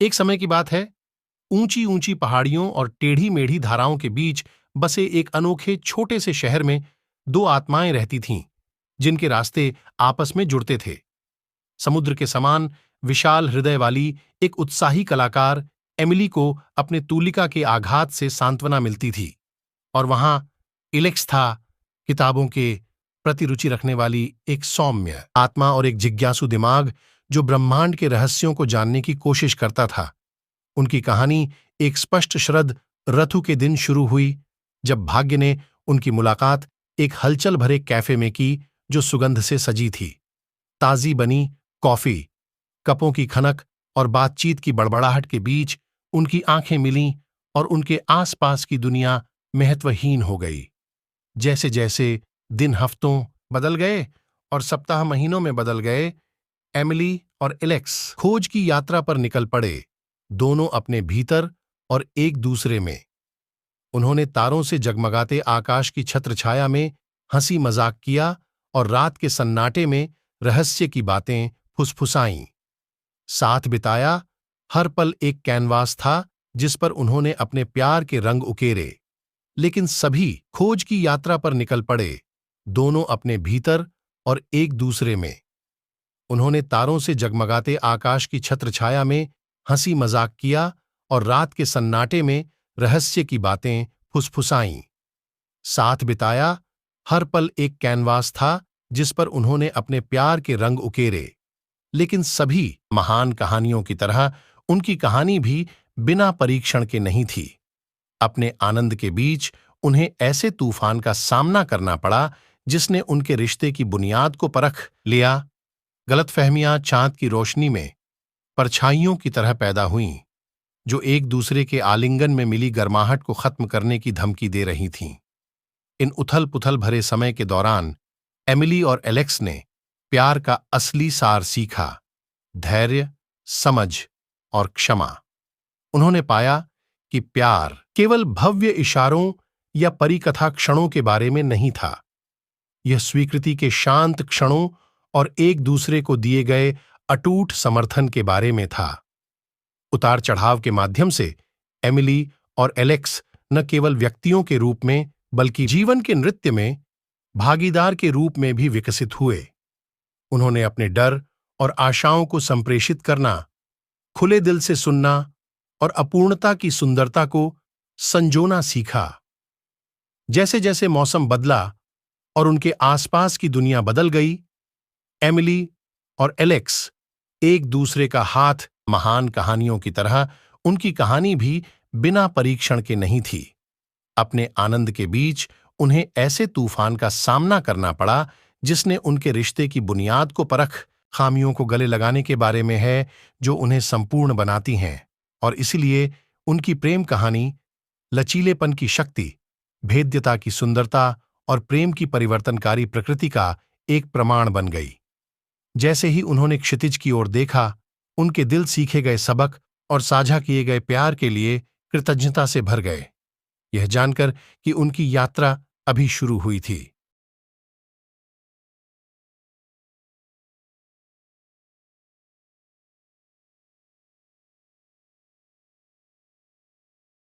एक समय की बात है, ऊंची ऊंची पहाड़ियों और टेढ़ी मेढ़ी धाराओं के बीच बसे एक अनोखे छोटे से शहर में दो आत्माएं रहती थीं, जिनके रास्ते आपस में जुड़ते थे। समुद्र के समान विशाल हृदय वाली एक उत्साही कलाकार एमिली को अपने तूलिका के आघात से सांत्वना मिलती थी, और वहां इलेक्स था, किताबों के प्रति रुचि रखने वाली एक सौम्य आत्मा और एक जिज्ञासु दिमाग जो ब्रह्मांड के रहस्यों को जानने की कोशिश करता था। उनकी कहानी एक स्पष्ट शरद ऋतु के दिन शुरू हुई, जब भाग्य ने उनकी मुलाकात एक हलचल भरे कैफे में की जो सुगंध से सजी थी। ताजी बनी कॉफी, कपों की खनक और बातचीत की बड़बड़ाहट के बीच उनकी आंखें मिलीं और उनके आसपास की दुनिया महत्वहीन हो गई। जैसे जैसे दिन हफ्तों बदल गए और सप्ताह महीनों में बदल गए, एमिली और एलेक्स खोज की यात्रा पर निकल पड़े, दोनों अपने भीतर और एक दूसरे में। उन्होंने तारों से जगमगाते आकाश की छत्रछाया में हंसी मजाक किया और रात के सन्नाटे में रहस्य की बातें फुसफुसाईं। साथ बिताया, हर पल एक कैनवास था जिस पर उन्होंने अपने प्यार के रंग उकेरे। लेकिन सभी खोज की यात्रा पर निकल पड़े, दोनों अपने भीतर और एक दूसरे में। उन्होंने तारों से जगमगाते आकाश की छत्रछाया में हंसी मजाक किया और रात के सन्नाटे में रहस्य की बातें फुसफुसाईं। साथ बिताया, हर पल एक कैनवास था जिस पर उन्होंने अपने प्यार के रंग उकेरे। लेकिन सभी महान कहानियों की तरह उनकी कहानी भी बिना परीक्षण के नहीं थी। अपने आनंद के बीच उन्हें ऐसे तूफान का सामना करना पड़ा जिसने उनके रिश्ते की बुनियाद को परख लिया। गलतफहमियां चांद की रोशनी में परछाइयों की तरह पैदा हुईं, जो एक दूसरे के आलिंगन में मिली गर्माहट को खत्म करने की धमकी दे रही थीं। इन उथल पुथल भरे समय के दौरान एमिली और एलेक्स ने प्यार का असली सार सीखा: धैर्य, समझ और क्षमा। उन्होंने पाया कि प्यार केवल भव्य इशारों या परिकथा क्षणों के बारे में नहीं था। यह स्वीकृति के शांत क्षणों और एक दूसरे को दिए गए अटूट समर्थन के बारे में था। उतार चढ़ाव के माध्यम से एमिली और एलेक्स न केवल व्यक्तियों के रूप में बल्कि जीवन के नृत्य में भागीदार के रूप में भी विकसित हुए। उन्होंने अपने डर और आशाओं को संप्रेषित करना, खुले दिल से सुनना और अपूर्णता की सुंदरता को संजोना सीखा। जैसे जैसे मौसम बदला और उनके आसपास की दुनिया बदल गई, एमिली और एलेक्स एक दूसरे का हाथ महान कहानियों की तरह उनकी कहानी भी बिना परीक्षण के नहीं थी। अपने आनंद के बीच उन्हें ऐसे तूफान का सामना करना पड़ा जिसने उनके रिश्ते की बुनियाद को परख खामियों को गले लगाने के बारे में है जो उन्हें संपूर्ण बनाती हैं। और इसलिए उनकी प्रेम कहानी लचीलेपन की शक्ति, भेद्यता की सुंदरता और प्रेम की परिवर्तनकारी प्रकृति का एक प्रमाण बन गई। जैसे ही उन्होंने क्षितिज की ओर देखा, उनके दिल सीखे गए सबक और साझा किए गए प्यार के लिए कृतज्ञता से भर गए, यह जानकर कि उनकी यात्रा अभी शुरू हुई थी।